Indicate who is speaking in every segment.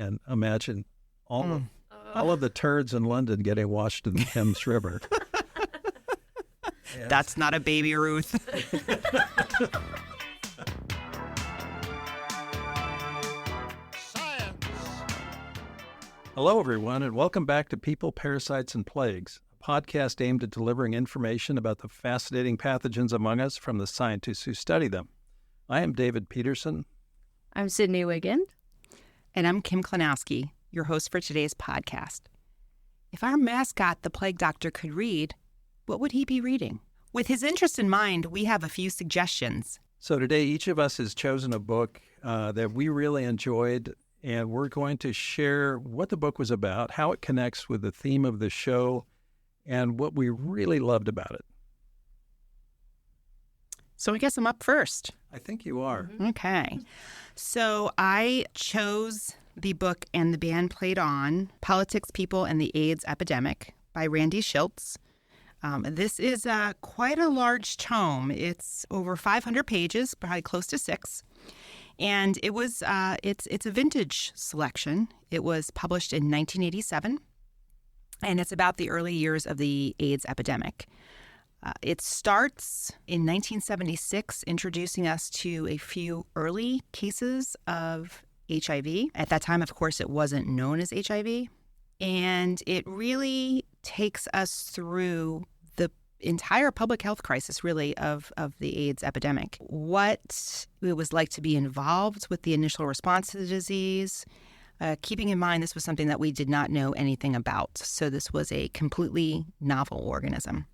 Speaker 1: and imagine all of the turds in London getting washed in the Thames River.
Speaker 2: That's not a baby, Ruth.
Speaker 1: Hello, everyone, and welcome back to People, Parasites, and Plagues, a podcast aimed at delivering information about the fascinating pathogens among us from the scientists who study them. I am David Peterson.
Speaker 3: I'm Sydney Weigand.
Speaker 2: And I'm Kim Klonowski, your host for today's podcast. If our mascot, the Plague Doctor, could read, what would he be reading? With his interest in mind, we have a few suggestions.
Speaker 1: So today, each of us has chosen a book that we really enjoyed, and we're going to share what the book was about, how it connects with the theme of the show, and what we really loved about it.
Speaker 2: So I guess I'm up first.
Speaker 1: I think you are.
Speaker 2: Okay. So I chose the book And the Band Played On, Politics, People, and the AIDS Epidemic by Randy Shills. This is quite a large tome. It's over 500 pages, probably close to 6. And it was it's a vintage selection. It was published in 1987, and it's about the early years of the AIDS epidemic. It starts in 1976, introducing us to a few early cases of HIV. At that time, of course, it wasn't known as HIV. And it really takes us through the entire public health crisis, really, of the AIDS epidemic. What it was like to be involved with the initial response to the disease, keeping in mind this was something that we did not know anything about. So this was a completely novel organism.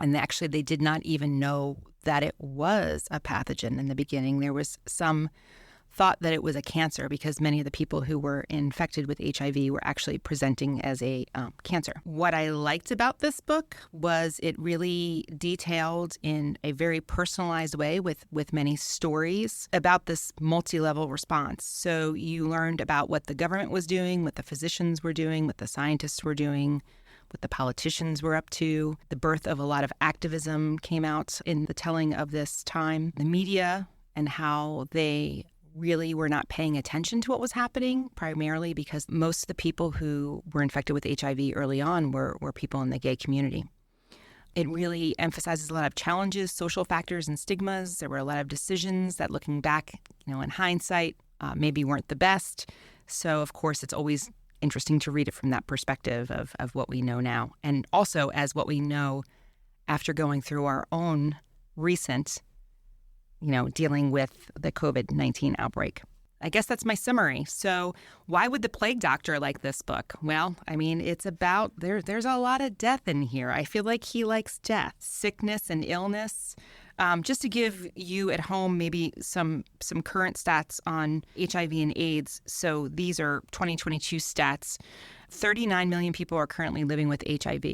Speaker 2: And actually, they did not even know that it was a pathogen in the beginning. There was some thought that it was a cancer because many of the people who were infected with HIV were actually presenting as a cancer. What I liked about this book was it really detailed in a very personalized way with many stories about this multi-level response. So you learned about what the government was doing, what the physicians were doing, what the scientists were doing, what the politicians were up to. The birth of a lot of activism came out in the telling of this time. The media and how they really were not paying attention to what was happening, primarily because most of the people who were infected with HIV early on were people in the gay community. It really emphasizes a lot of challenges, social factors, and stigmas. There were a lot of decisions that, looking back, in hindsight, maybe weren't the best. So, of course, it's always interesting to read it from that perspective of what we know now, and also as what we know after going through our own recent, dealing with the COVID-19 outbreak. I guess that's my summary. So why would the Plague Doctor like this book? Well, it's about, there's a lot of death in here. I feel like he likes death, sickness, and illness. Just to give you at home maybe some current stats on HIV and AIDS. So these are 2022 stats. 39 million people are currently living with HIV.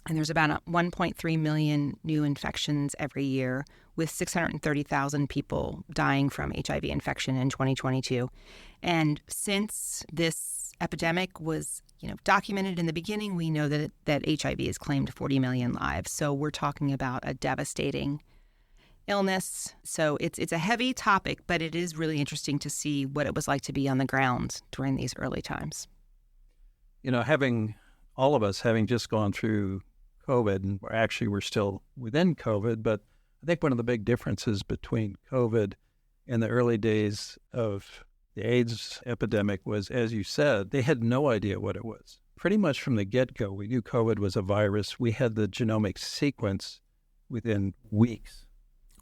Speaker 2: And there's about 1.3 million new infections every year, with 630,000 people dying from HIV infection in 2022. And since this epidemic was documented in the beginning, we know that HIV has claimed 40 million lives. So we're talking about a devastating illness. So it's a heavy topic, but it is really interesting to see what it was like to be on the ground during these early times.
Speaker 1: All of us having just gone through COVID, and we're still within COVID, but I think one of the big differences between COVID and the early days of the AIDS epidemic was, as you said, they had no idea what it was. Pretty much from the get-go, we knew COVID was a virus. We had the genomic sequence within weeks.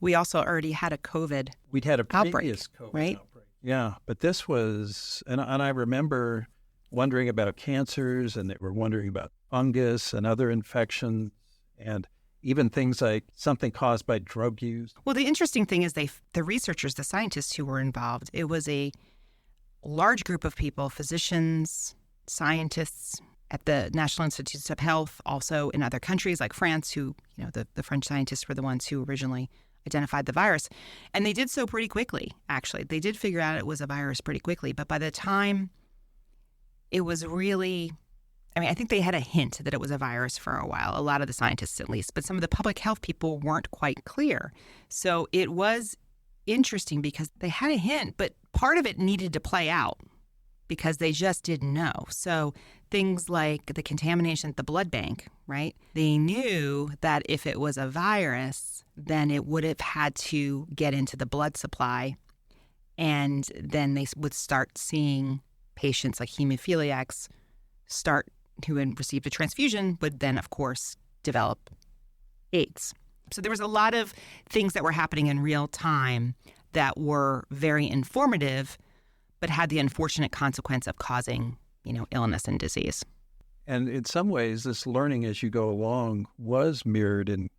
Speaker 2: We also already had a COVID
Speaker 1: We'd had a previous
Speaker 2: outbreak,
Speaker 1: COVID
Speaker 2: right?
Speaker 1: outbreak. Yeah, but this was, and I remember wondering about cancers, and they were wondering about fungus and other infections, and even things like something caused by drug use.
Speaker 2: Well, the interesting thing is the researchers, the scientists who were involved, it was a large group of people, physicians, scientists at the National Institutes of Health, also in other countries like France, who, the French scientists were the ones who originally identified the virus. And they did so pretty quickly, actually. They did figure out it was a virus pretty quickly. But by the time it was really, I think they had a hint that it was a virus for a while, a lot of the scientists at least, but some of the public health people weren't quite clear. So it was interesting because they had a hint, but part of it needed to play out. because they just didn't know. So things like the contamination at the blood bank, right? They knew that if it was a virus, then it would have had to get into the blood supply. And then they would start seeing patients like hemophiliacs who had received a transfusion would then, of course, develop AIDS. So there was a lot of things that were happening in real time that were very informative, but had the unfortunate consequence of causing, illness and disease.
Speaker 1: And in some ways, this learning as you go along was mirrored in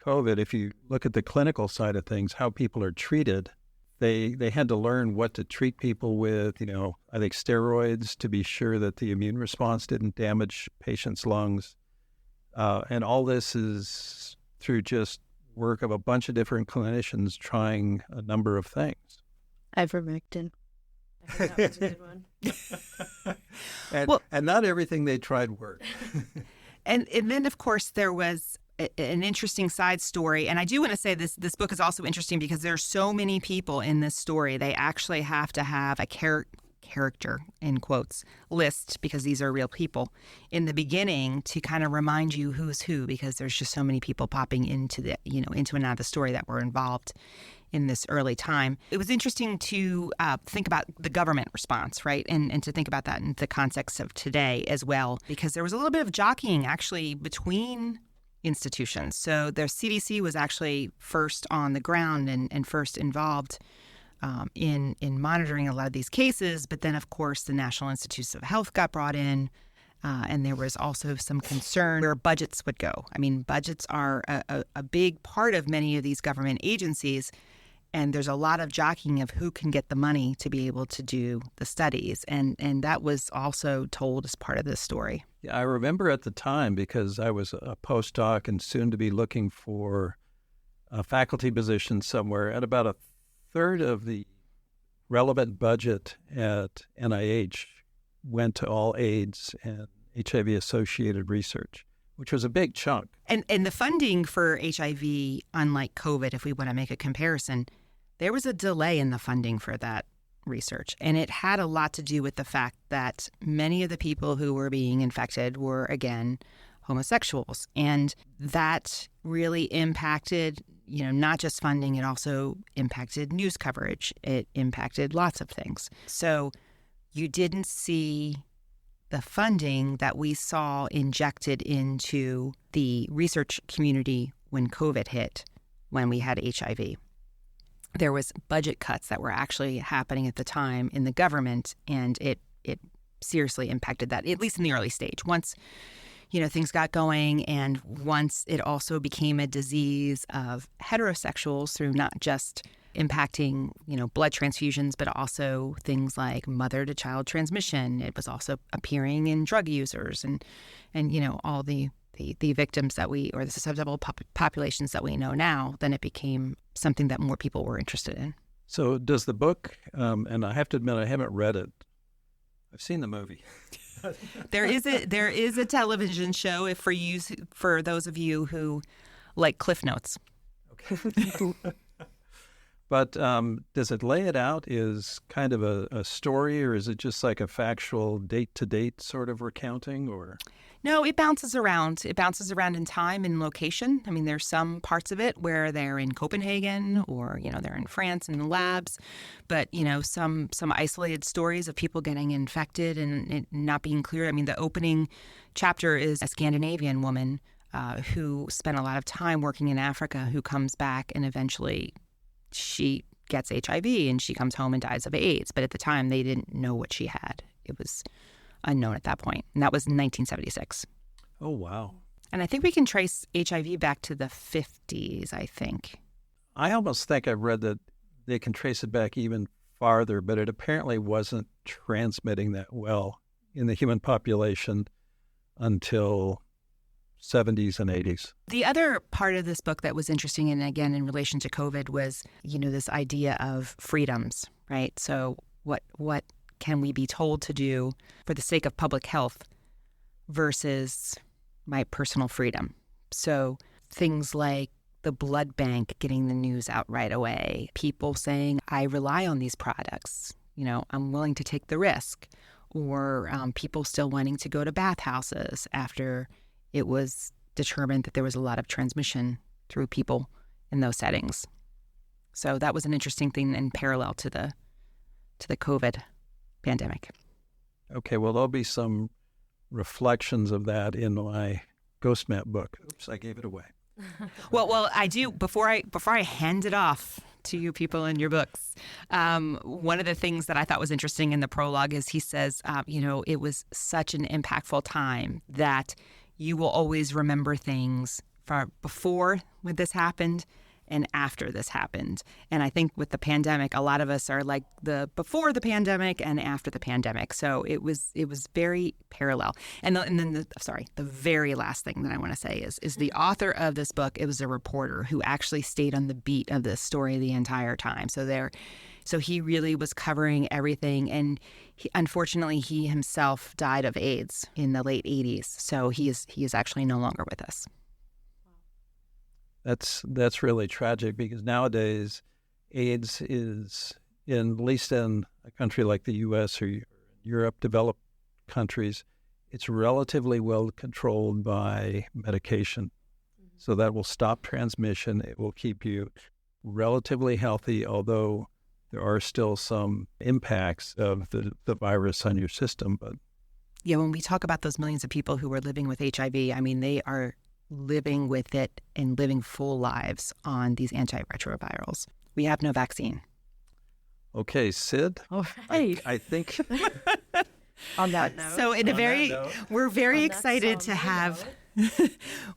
Speaker 1: COVID. If you look at the clinical side of things, how people are treated, they had to learn what to treat people with, I think steroids to be sure that the immune response didn't damage patients' lungs. And all this is through just work of a bunch of different clinicians trying a number of things.
Speaker 3: Ivermectin. I think that was a good one.
Speaker 1: And not everything they tried worked.
Speaker 2: And then, of course, there was an interesting side story. And I do want to say this book is also interesting because there are so many people in this story. They actually have to have a character, in quotes, list, because these are real people in the beginning to kind of remind you who's who, because there's just so many people popping into into and out of the story that were involved in this early time. It was interesting to think about the government response, right? And to think about that in the context of today as well, because there was a little bit of jockeying actually between institutions. So the CDC was actually first on the ground and first involved in monitoring a lot of these cases. But then, of course, the National Institutes of Health got brought in, and there was also some concern where budgets would go. I mean, budgets are a big part of many of these government agencies, and there's a lot of jockeying of who can get the money to be able to do the studies. And that was also told as part of this story.
Speaker 1: Yeah, I remember at the time, because I was a postdoc and soon to be looking for a faculty position somewhere, at about a third of the relevant budget at NIH went to all AIDS and HIV-associated research, which was a big chunk.
Speaker 2: And the funding for HIV, unlike COVID, if we want to make a comparison, there was a delay in the funding for that research. And it had a lot to do with the fact that many of the people who were being infected were, again, homosexuals. And that really impacted, not just funding, it also impacted news coverage. It impacted lots of things. So you didn't see the funding that we saw injected into the research community when COVID hit, when we had HIV. There was budget cuts that were actually happening at the time in the government, and it seriously impacted that, at least in the early stage. Once things got going, and once it also became a disease of heterosexuals through not just impacting, blood transfusions, but also things like mother-to-child transmission. It was also appearing in drug users and all the victims or the susceptible populations that we know now. Then it became something that more people were interested in. So
Speaker 1: does the book, and I have to admit I haven't read it. I've seen the movie.
Speaker 2: There is a television show for those of you who like Cliff Notes.
Speaker 1: Okay. But does it lay it out as kind of a story, or is it just like a factual date-to-date sort of recounting? Or
Speaker 2: no, it bounces around. It bounces around in time and location. I mean, there's some parts of it where they're in Copenhagen or, they're in France in the labs. But, some isolated stories of people getting infected and it not being clear. I mean, the opening chapter is a Scandinavian woman who spent a lot of time working in Africa, who comes back and eventually she gets HIV and she comes home and dies of AIDS. But at the time, they didn't know what she had. It was unknown at that point. And that was in 1976.
Speaker 1: Oh, wow.
Speaker 2: And I think we can trace HIV back to the 50s, I think.
Speaker 1: I almost think I've read that they can trace it back even farther, but it apparently wasn't transmitting that well in the human population until 70s and 80s.
Speaker 2: The other part of this book that was interesting, and again, in relation to COVID, was, this idea of freedoms, right? So what can we be told to do for the sake of public health versus my personal freedom? So things like the blood bank getting the news out right away, people saying, I rely on these products, I'm willing to take the risk. or people still wanting to go to bathhouses after it was determined that there was a lot of transmission through people in those settings. So that was an interesting thing in parallel to the COVID pandemic.
Speaker 1: Okay, well, there'll be some reflections of that in my Ghost Map book. Oops, I gave it away.
Speaker 2: Well, I do. Before I hand it off to you people in your books, one of the things that I thought was interesting in the prologue is he says, it was such an impactful time that you will always remember things from before when this happened and after this happened. And I think with the pandemic, a lot of us are like the before the pandemic and after the pandemic. So it was very parallel. And then the very last thing that I want to say is the author of this book, it was a reporter who actually stayed on the beat of this story the entire time. So he really was covering everything. And unfortunately, he himself died of AIDS in the late 80s. So he is actually no longer with us.
Speaker 1: That's really tragic, because nowadays AIDS is, at least in a country like the U.S. or Europe, developed countries, it's relatively well controlled by medication. Mm-hmm. So that will stop transmission. It will keep you relatively healthy, although there are still some impacts of the virus on your system. But
Speaker 2: yeah, when we talk about those millions of people who are living with HIV, I mean, they are living with it and living full lives on these antiretrovirals. We have no vaccine.
Speaker 1: Okay, Sid.
Speaker 3: All right.
Speaker 1: I think
Speaker 3: on that note.
Speaker 2: So we're very excited to have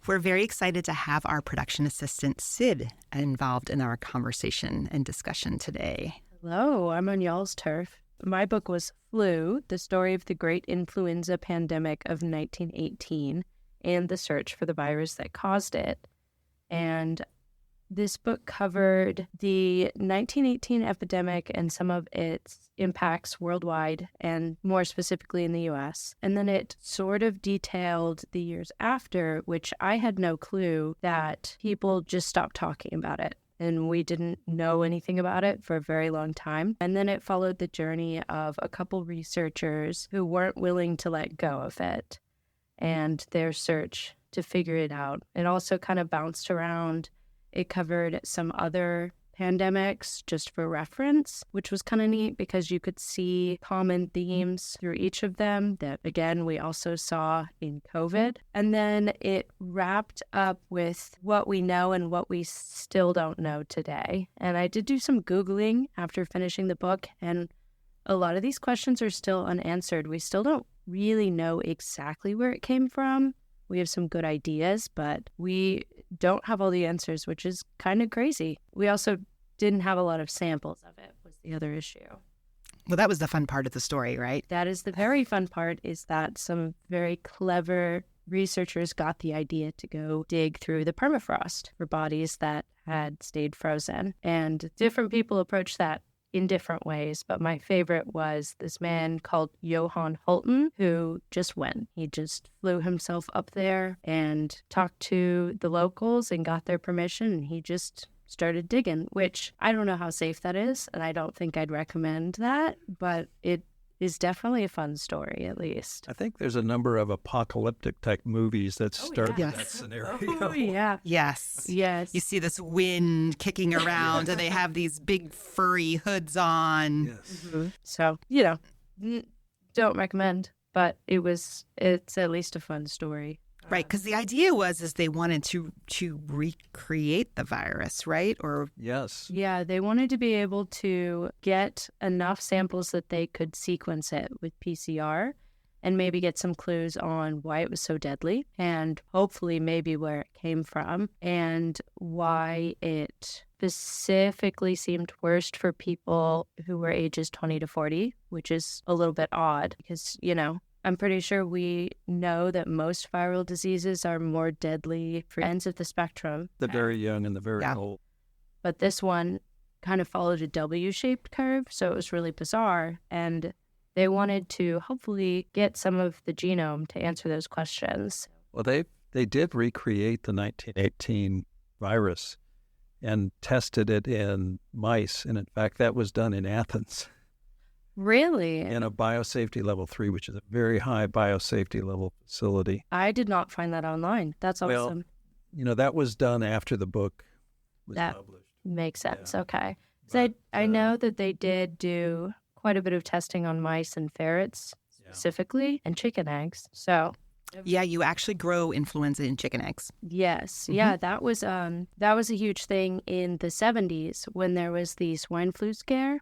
Speaker 2: we're very excited to have our production assistant Sid involved in our conversation and discussion today.
Speaker 3: Hello, I'm on y'all's turf. My book was Flu, the story of the Great Influenza Pandemic of 1918. And the search for the virus that caused it. And this book covered the 1918 epidemic and some of its impacts worldwide, and more specifically in the U.S. And then it sort of detailed the years after, which I had no clue that people just stopped talking about it. And we didn't know anything about it for a very long time. And then it followed the journey of a couple researchers who weren't willing to let go of it, and their search to figure it out. It also kind of bounced around. It covered some other pandemics just for reference, which was kind of neat because you could see common themes through each of them that, again, we also saw in COVID. And then it wrapped up with what we know and what we still don't know today. And I did do some Googling after finishing the book, and a lot of these questions are still unanswered. We still don't really know exactly where it came from. We have some good ideas, but we don't have all the answers, which is kind of crazy. We also didn't have a lot of samples of it, was the other issue.
Speaker 2: Well, that was the fun part of the story, right?
Speaker 3: That is the very fun part, is that some very clever researchers got the idea to go dig through the permafrost for bodies that had stayed frozen. And different people approached that in different ways, but my favorite was this man called Johan Holton, who just went. He just flew himself up there and talked to the locals and got their permission, and he just started digging, which I don't know how safe that is, and I don't think I'd recommend that, but it is definitely a fun story, at least.
Speaker 1: I think there's a number of apocalyptic type movies that start
Speaker 2: yeah.
Speaker 1: that scenario.
Speaker 3: Oh, yeah.
Speaker 2: Yes.
Speaker 3: Yes.
Speaker 2: You see this wind kicking around and they have these big furry hoods on.
Speaker 1: Yes.
Speaker 3: Mm-hmm. So, don't recommend, but it's at least a fun story.
Speaker 2: Right, because the idea was they wanted to recreate the virus, right? Or
Speaker 1: yes.
Speaker 3: Yeah, they wanted to be able to get enough samples that they could sequence it with PCR and maybe get some clues on why it was so deadly, and hopefully maybe where it came from and why it specifically seemed worst for people who were ages 20 to 40, which is a little bit odd because, I'm pretty sure we know that most viral diseases are more deadly for ends of the spectrum.
Speaker 1: The very young and the very old.
Speaker 3: But this one kind of followed a W-shaped curve, so it was really bizarre. And they wanted to hopefully get some of the genome to answer those questions.
Speaker 1: Well, they did recreate the 1918 virus and tested it in mice. And in fact, that was done in Athens.
Speaker 3: Really?
Speaker 1: in a biosafety level 3, which is a very high biosafety level facility.
Speaker 3: I did not find that online. That's awesome.
Speaker 1: Well, that was done after the book was
Speaker 3: That
Speaker 1: published.
Speaker 3: makes sense.
Speaker 1: Yeah.
Speaker 3: Okay. So
Speaker 1: But,
Speaker 3: I know that they did do quite a bit of testing on mice and ferrets specifically, and chicken eggs. So
Speaker 2: Yeah, you actually grow influenza in chicken eggs.
Speaker 3: yes, yeah, that was a huge thing in the 70s when there was the swine flu scare.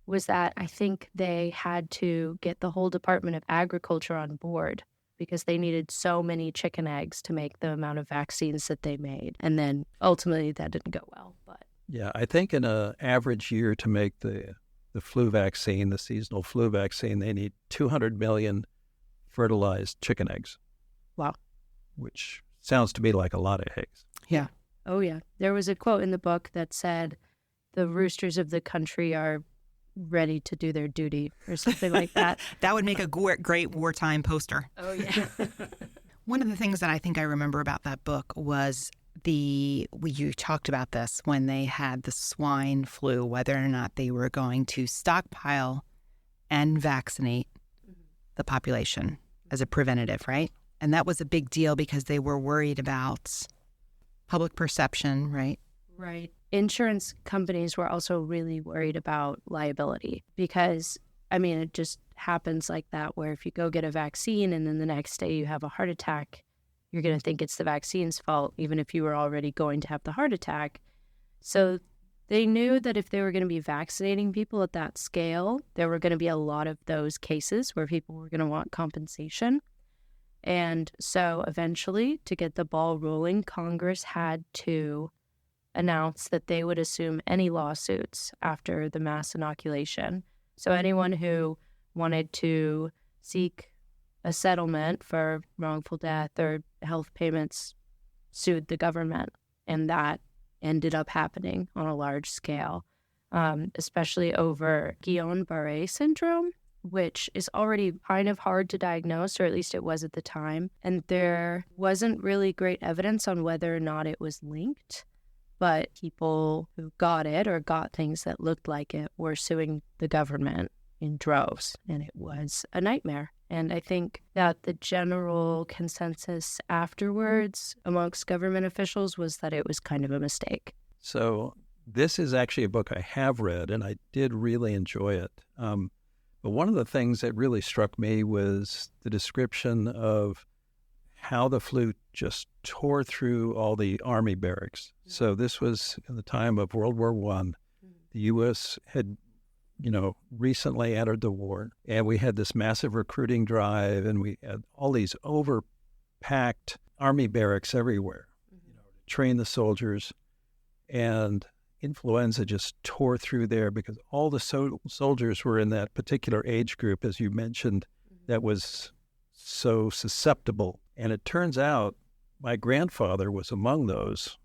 Speaker 3: Was that I think they had to get the whole Department of Agriculture on board because they needed so many chicken eggs to make the amount of vaccines that they made. And then ultimately that didn't go well. But
Speaker 1: Yeah, I think in an average year to make the flu vaccine, the seasonal flu vaccine, they need 200 million fertilized chicken eggs.
Speaker 3: Wow.
Speaker 1: Which sounds to me like a lot of eggs.
Speaker 2: Yeah.
Speaker 3: oh yeah, there was a quote in the book that said the roosters of the country are ready to do their duty or something like that.
Speaker 2: That would make a great wartime poster.
Speaker 3: Oh yeah.
Speaker 2: One of the things that I think I remember about that book was you talked about this when they had the swine flu, whether or not they were going to stockpile and vaccinate the population as a preventative, right? And that was a big deal because they were worried about public perception, right?
Speaker 3: Right. Insurance companies were also really worried about liability because, I mean, it just happens like that where if you go get a vaccine and then the next day you have a heart attack, you're going to think it's the vaccine's fault, even if you were already going to have the heart attack. So they knew that if they were going to be vaccinating people at that scale, there were going to be a lot of those cases where people were going to want compensation. And so eventually, to get the ball rolling, Congress had to announce that they would assume any lawsuits after the mass inoculation. So anyone who wanted to seek a settlement for wrongful death or health payments sued the government. And that ended up happening on a large scale, especially over Guillain-Barré syndrome, which is already kind of hard to diagnose, or at least it was at the time. And there wasn't really great evidence on whether or not it was linked. But people who got it or got things that looked like it were suing the government in droves, and it was a nightmare. And I think that the general consensus afterwards amongst government officials was that it was kind of a mistake.
Speaker 1: So this is actually a book I have read, and I did really enjoy it. But one of the things that really struck me was the description of how the flu just tore through all the army barracks. So this was in the time of World War I. The U.S. had, recently entered the war, and we had this massive recruiting drive, and we had all these overpacked army barracks everywhere, to train the soldiers. And influenza just tore through there because all the soldiers were in that particular age group, as you mentioned, that was so susceptible. And it turns out my grandfather was among those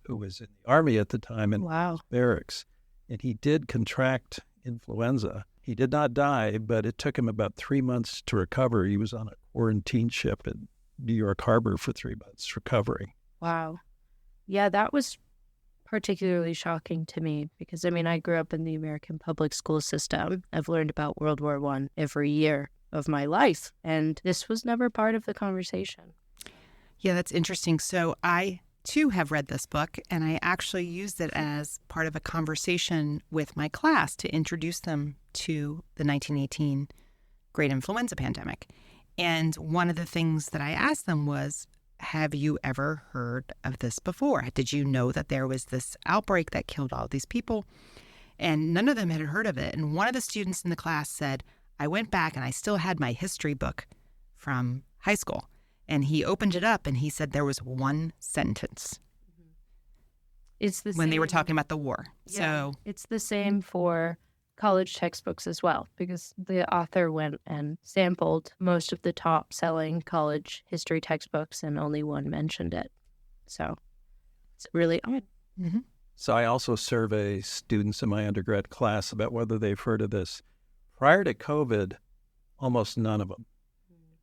Speaker 1: who was in the Army at the time in barracks. And he did contract influenza. He did not die, but it took him about 3 months to recover. He was on a quarantine ship in New York Harbor for 3 months recovering.
Speaker 3: Wow. Yeah, that was particularly shocking to me because, I grew up in the American public school system. I've learned about World War I every year of my life, and this was never part of the conversation.
Speaker 2: Yeah, that's interesting. So I, too, have read this book, and I actually used it as part of a conversation with my class to introduce them to the 1918 Great Influenza Pandemic. And one of the things that I asked them was, have you ever heard of this before? Did you know that there was this outbreak that killed all these people? And none of them had heard of it. And one of the students in the class said, I went back and I still had my history book from high school. And he opened it up and he said there was one sentence.
Speaker 3: It's the
Speaker 2: when
Speaker 3: same.
Speaker 2: They were talking about the war.
Speaker 3: Yeah, so it's the same for college textbooks as well, because the author went and sampled most of the top selling college history textbooks and only one mentioned it. So it's really odd.
Speaker 2: Mm-hmm.
Speaker 1: So I also survey students in my undergrad class about whether they've heard of this. Prior to COVID, almost none of them.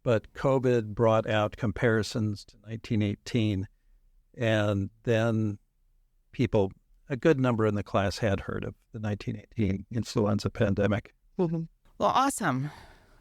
Speaker 1: But COVID brought out comparisons to 1918, and then people, a good number in the class had heard of the 1918 influenza pandemic.
Speaker 2: Mm-hmm. Well, awesome.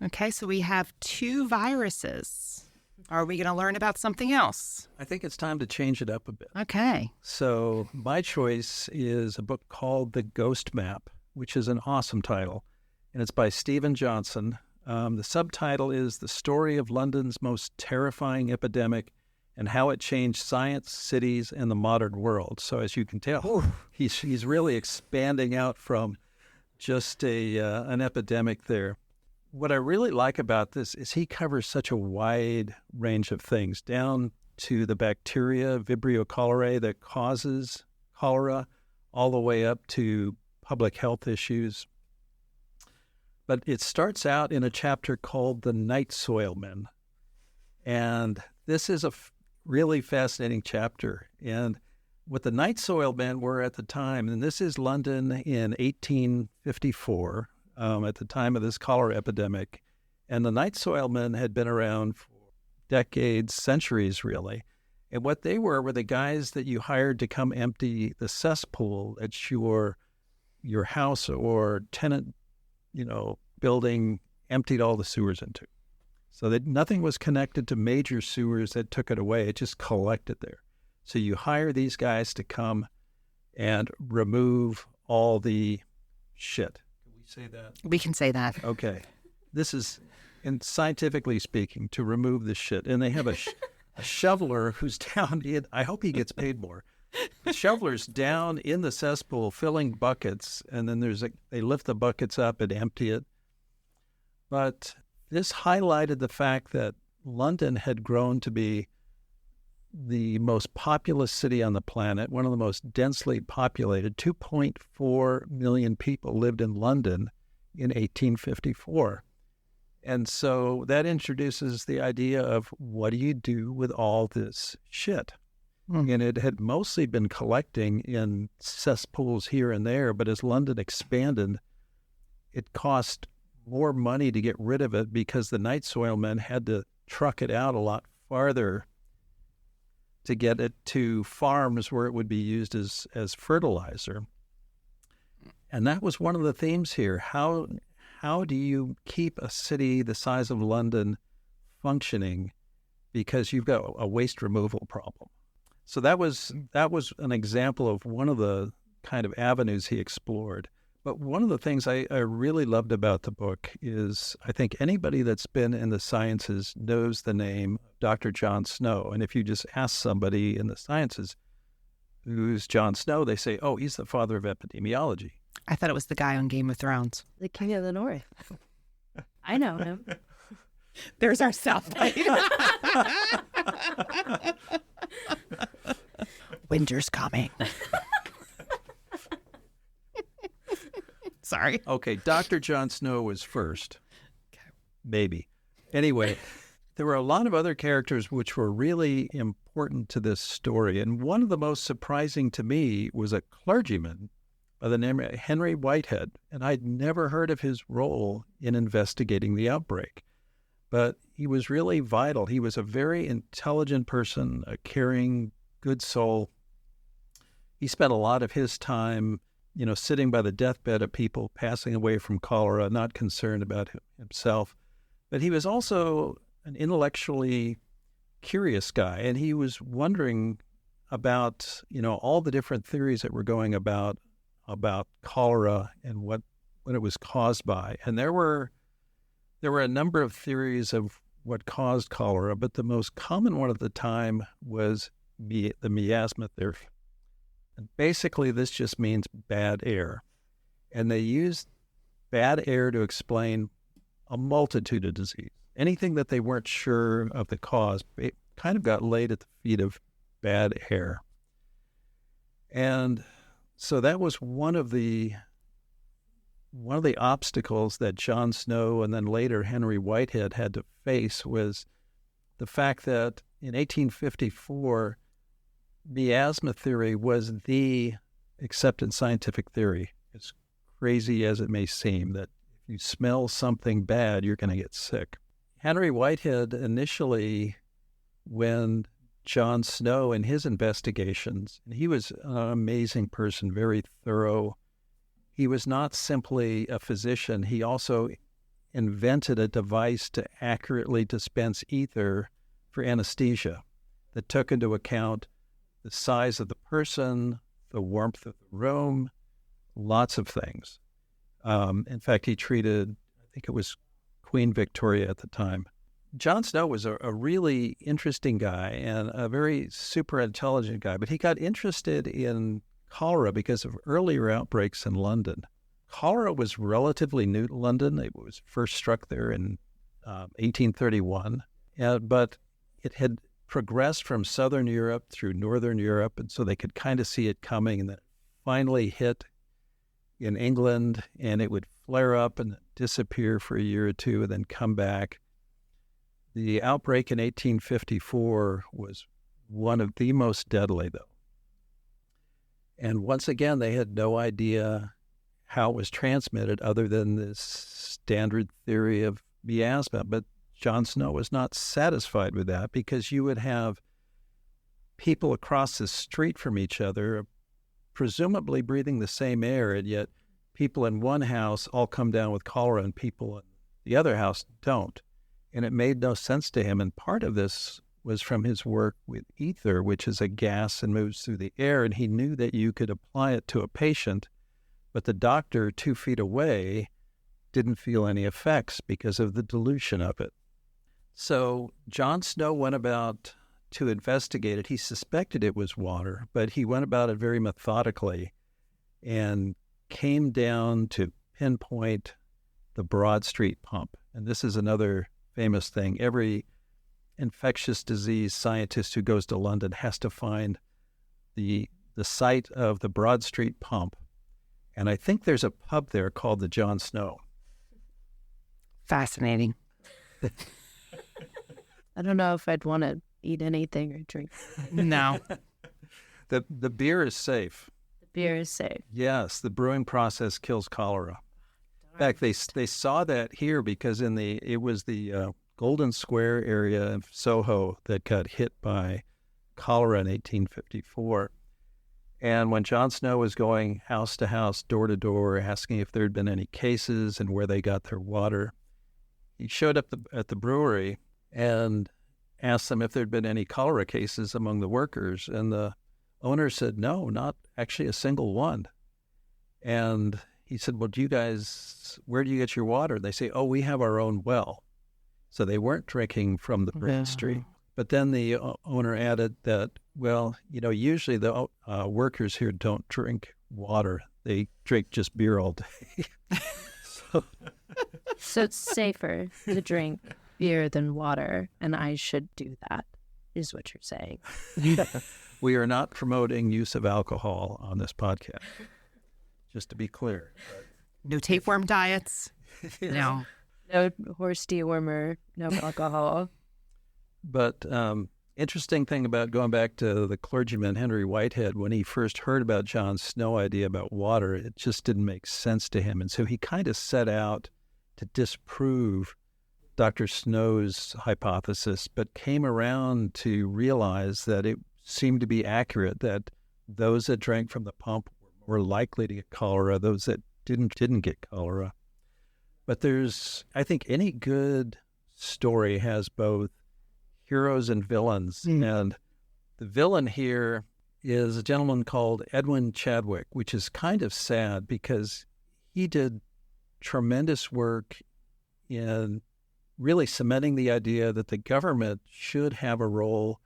Speaker 2: Okay, so we have 2 viruses. Are we going to learn about something else?
Speaker 1: I think it's time to change it up a bit.
Speaker 2: Okay.
Speaker 1: So my choice is a book called The Ghost Map, which is an awesome title, and it's by Stephen Johnson. The subtitle is The Story of London's Most Terrifying Epidemic and How It Changed Science, Cities, and the Modern World. So as you can tell, he's really expanding out from just an epidemic there. What I really like about this is he covers such a wide range of things, down to the bacteria, Vibrio cholerae, that causes cholera, all the way up to public health issues. But it starts out in a chapter called The Night Soilmen. And this is a really fascinating chapter. And what the Night Soilmen were at the time, and this is London in 1854, at the time of this cholera epidemic. And the Night Soilmen had been around for decades, centuries, really. And what they were the guys that you hired to come empty the cesspool at your house or tenant, building emptied all the sewers into. So that nothing was connected to major sewers that took it away. It just collected there. So you hire these guys to come and remove all the shit. Can we say that?
Speaker 2: We can say that.
Speaker 1: Okay. This is, scientifically speaking, to remove the shit. And they have a shoveler who's down in, I hope he gets paid more. The shoveler's down in the cesspool filling buckets, and then they lift the buckets up and empty it. But this highlighted the fact that London had grown to be the most populous city on the planet, one of the most densely populated. 2.4 million people lived in London in 1854. And so that introduces the idea of what do you do with all this shit? And it had mostly been collecting in cesspools here and there, but as London expanded, it cost more money to get rid of it because the Night Soilmen had to truck it out a lot farther to get it to farms where it would be used as fertilizer. And that was one of the themes here. How do you keep a city the size of London functioning because you've got a waste removal problem? So that was an example of one of the kind of avenues he explored. But one of the things I really loved about the book is I think anybody that's been in the sciences knows the name Dr. John Snow. And if you just ask somebody in the sciences, who's John Snow, they say, oh, he's the father of epidemiology.
Speaker 2: I thought it was the guy on Game of Thrones.
Speaker 3: The King of the North. I know him.
Speaker 2: There's our soundbite. Winter's coming. Sorry.
Speaker 1: Okay, Dr. John Snow was first. Okay. Maybe. Anyway, there were a lot of other characters which were really important to this story. And one of the most surprising to me was a clergyman by the name of Henry Whitehead. And I'd never heard of his role in investigating the outbreak. But he was really vital. He was a very intelligent person, a caring, good soul. He spent a lot of his time sitting by the deathbed of people passing away from cholera, not concerned about himself. But he was also an intellectually curious guy, and he was wondering about, all the different theories that were going about cholera and what it was caused by. And there were a number of theories of what caused cholera, but the most common one at the time was the miasma theory. And basically, this just means bad air. And they used bad air to explain a multitude of disease. Anything that they weren't sure of the cause, it kind of got laid at the feet of bad air. And so that was one of the obstacles that John Snow and then later Henry Whitehead had to face was the fact that in 1854, miasma theory was the accepted scientific theory. As crazy as it may seem, that if you smell something bad, you're going to get sick. Henry Whitehead initially, when John Snow in his investigations, and he was an amazing person, very thorough. He was not simply a physician. He also invented a device to accurately dispense ether for anesthesia that took into account the size of the person, the warmth of the room, lots of things. In fact, he treated, I think it was Queen Victoria at the time. John Snow was a really interesting guy and a very super intelligent guy, but he got interested in cholera because of earlier outbreaks in London. Cholera was relatively new to London. It was first struck there in 1831, but it had progressed from Southern Europe through Northern Europe, and so they could kind of see it coming, and then it finally hit in England, and it would flare up and disappear for a year or two and then come back. The outbreak in 1854 was one of the most deadly, though. And once again, they had no idea how it was transmitted other than this standard theory of miasma. But John Snow was not satisfied with that, because you would have people across the street from each other presumably breathing the same air, and yet people in one house all come down with cholera and people in the other house don't. And it made no sense to him. And part of this was from his work with ether, which is a gas and moves through the air. And he knew that you could apply it to a patient, but the doctor 2 feet away didn't feel any effects because of the dilution of it. So John Snow went about to investigate it. He suspected it was water, but he went about it very methodically and came down to pinpoint the Broad Street pump. And this is another famous thing. Every infectious disease scientist who goes to London has to find the site of the Broad Street pump. And I think there's a pub there called the John Snow.
Speaker 2: Fascinating.
Speaker 3: I don't know if I'd want to eat anything or drink.
Speaker 2: No.
Speaker 1: The beer is safe.
Speaker 3: The beer is safe.
Speaker 1: Yes, the brewing process kills cholera. In fact, they saw that here because it was the Golden Square area of Soho that got hit by cholera in 1854. And when John Snow was going house to house, door to door, asking if there had been any cases and where they got their water, he showed up at the brewery and asked them if there had been any cholera cases among the workers. And the owner said, no, not actually a single one. And he said, well, where do you get your water? They say, oh, we have our own well. So they weren't drinking from the Broad Street. But then the owner added that, well, usually the workers here don't drink water. They drink just beer all day.
Speaker 3: So it's safer to drink beer than water, and I should do that, is what you're saying.
Speaker 1: We are not promoting use of alcohol on this podcast, just to be clear.
Speaker 2: No tapeworm diets. No.
Speaker 3: No horse dewormer, no alcohol.
Speaker 1: But interesting thing about going back to the clergyman Henry Whitehead, when he first heard about John Snow's idea about water, it just didn't make sense to him. And so he kind of set out to disprove Dr. Snow's hypothesis, but came around to realize that it seemed to be accurate, that those that drank from the pump were more likely to get cholera, those that didn't get cholera. But I think any good story has both heroes and villains. And the villain here is a gentleman called Edwin Chadwick, which is kind of sad because he did tremendous work in really cementing the idea that the government should have a role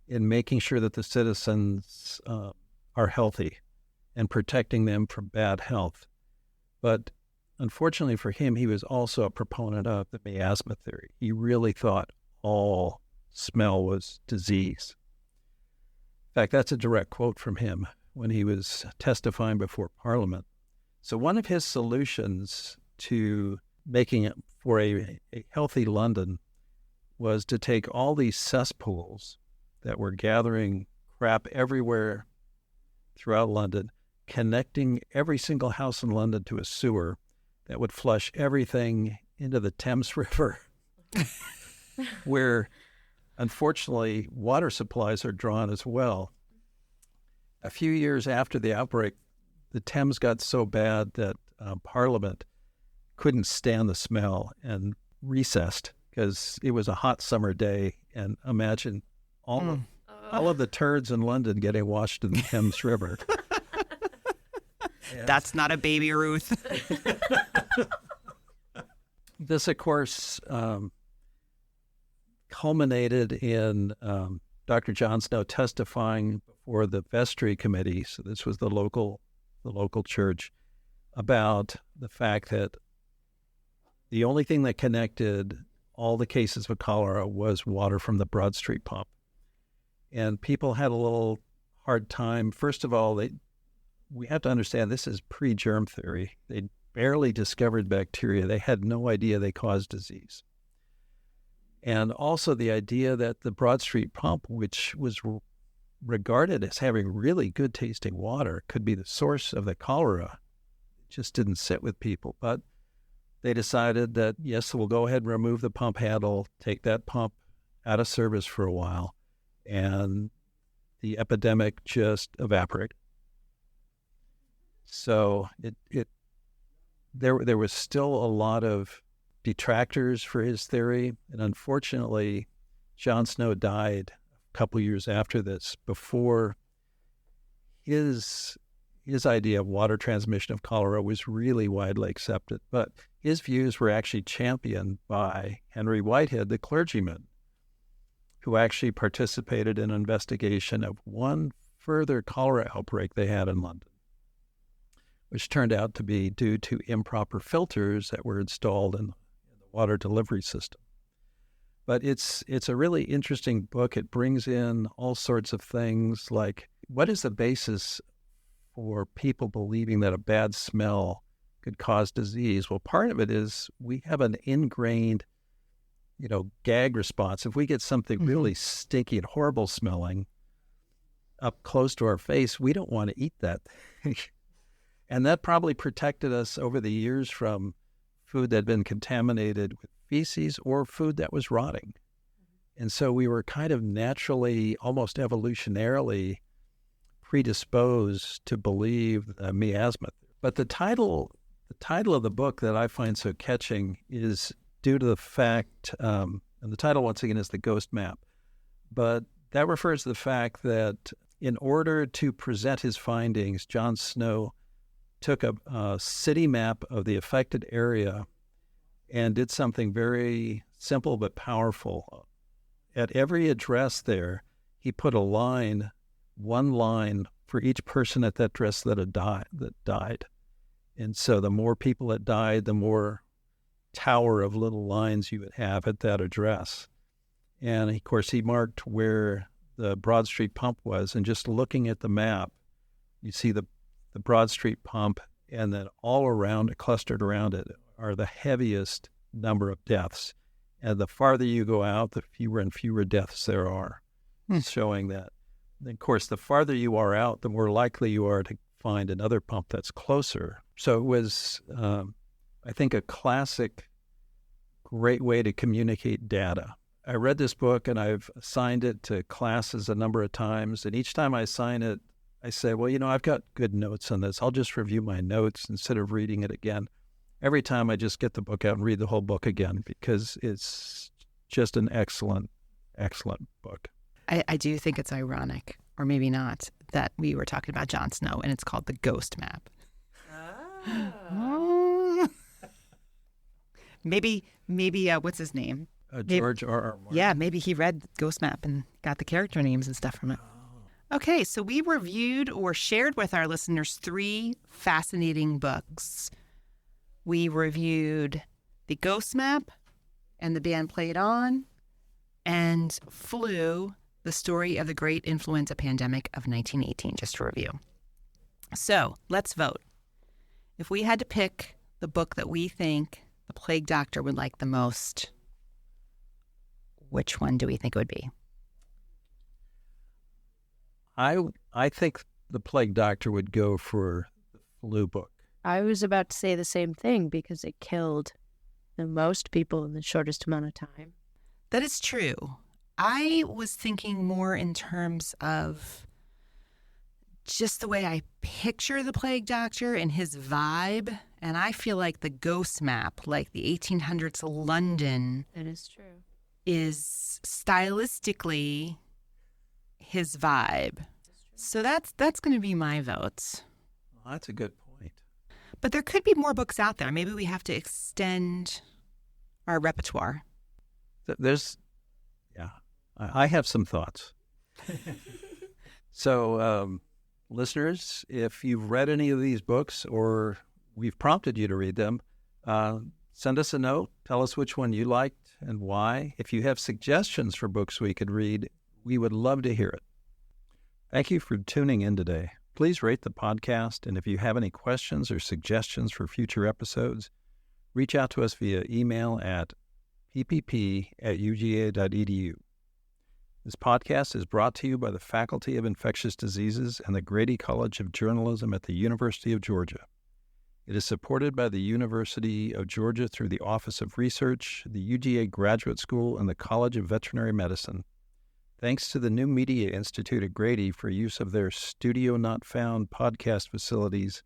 Speaker 1: in making sure that the citizens are healthy and protecting them from bad health. But unfortunately for him, he was also a proponent of the miasma theory. He really thought all smell was disease. In fact, that's a direct quote from him when he was testifying before Parliament. So one of his solutions to making it for a healthy London was to take all these cesspools that were gathering crap everywhere throughout London, connecting every single house in London to a sewer that would flush everything into the Thames River, where, unfortunately, water supplies are drawn as well. A few years after the outbreak, the Thames got so bad that Parliament couldn't stand the smell and recessed because it was a hot summer day. And imagine all of the turds in London getting washed in the Thames River.
Speaker 2: That's not a baby Ruth.
Speaker 1: This, of course, culminated in Dr. John Snow testifying before the vestry committee. So this was the local church, about the fact that the only thing that connected all the cases of cholera was water from the Broad Street pump. And people had a little hard time. First of all, we have to understand this is pre-germ theory. They barely discovered bacteria. They had no idea they caused disease. And also the idea that the Broad Street pump, which was regarded as having really good tasting water, could be the source of the cholera, just didn't sit with people. But they decided that, yes, we'll go ahead and remove the pump handle, take that pump out of service for a while, and the epidemic just evaporated. So there was still a lot of detractors for his theory, and unfortunately, John Snow died a couple years after this, before his idea of water transmission of cholera was really widely accepted. But his views were actually championed by Henry Whitehead, the clergyman, who actually participated in an investigation of one further cholera outbreak they had in London, which turned out to be due to improper filters that were installed in the water delivery system. But it's a really interesting book. It brings in all sorts of things like, what is the basis for people believing that a bad smell could cause disease? Well, part of it is we have an ingrained, gag response. If we get something really stinky and horrible smelling up close to our face, we don't want to eat that thing. And that probably protected us over the years from food that had been contaminated with feces or food that was rotting. And so we were kind of naturally, almost evolutionarily predisposed to believe the miasma. But the title of the book that I find so catching is due to the fact, and the title once again is The Ghost Map, but that refers to the fact that in order to present his findings, John Snow took a city map of the affected area and did something very simple but powerful. At every address there, he put one line for each person at that address that died. And so the more people that died, the more tower of little lines you would have at that address. And of course, he marked where the Broad Street pump was. And just looking at the map, you see the Broad Street pump, and then all around it, clustered around it, are the heaviest number of deaths. And the farther you go out, the fewer and fewer deaths there are, showing that. And of course, the farther you are out, the more likely you are to find another pump that's closer. So it was, I think, a classic, great way to communicate data. I read this book and I've assigned it to classes a number of times. And each time I assign it, I say, well, I've got good notes on this. I'll just review my notes instead of reading it again. Every time I just get the book out and read the whole book again, because it's just an excellent, excellent book.
Speaker 2: I do think it's ironic, or maybe not, that we were talking about John Snow and it's called The Ghost Map. Oh. Maybe what's his name?
Speaker 1: George R.R. Martin.
Speaker 2: Yeah, maybe he read Ghost Map and got the character names and stuff from it. Okay, so we reviewed or shared with our listeners 3 fascinating books. We reviewed The Ghost Map and The Band Played On, and Flu, The Story of the Great Influenza Pandemic of 1918, just to review. So let's vote. If we had to pick the book that we think the plague doctor would like the most, which one do we think it would be?
Speaker 1: I think the plague doctor would go for the flu book.
Speaker 3: I was about to say the same thing because it killed the most people in the shortest amount of time.
Speaker 2: That is true. I was thinking more in terms of just the way I picture the plague doctor and his vibe And I feel like the ghost map, like the 1800s London,
Speaker 3: That is true.
Speaker 2: is stylistically his vibe. So that's going to be my vote.
Speaker 1: Well, that's a good point.
Speaker 2: But there could be more books out there. Maybe we have to extend our repertoire.
Speaker 1: I have some thoughts. So, listeners, if you've read any of these books or we've prompted you to read them, send us a note. Tell us which one you liked and why. If you have suggestions for books we could read, we would love to hear it. Thank you for tuning in today. Please rate the podcast, and if you have any questions or suggestions for future episodes, reach out to us via email at ppp@uga.edu. This podcast is brought to you by the Faculty of Infectious Diseases and the Grady College of Journalism at the University of Georgia. It is supported by the University of Georgia through the Office of Research, the UGA Graduate School, and the College of Veterinary Medicine. Thanks to the New Media Institute at Grady for use of their Studio Not Found podcast facilities,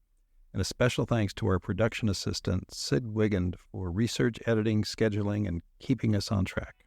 Speaker 1: and a special thanks to our production assistant, Sid Weigand, for research, editing, scheduling, and keeping us on track.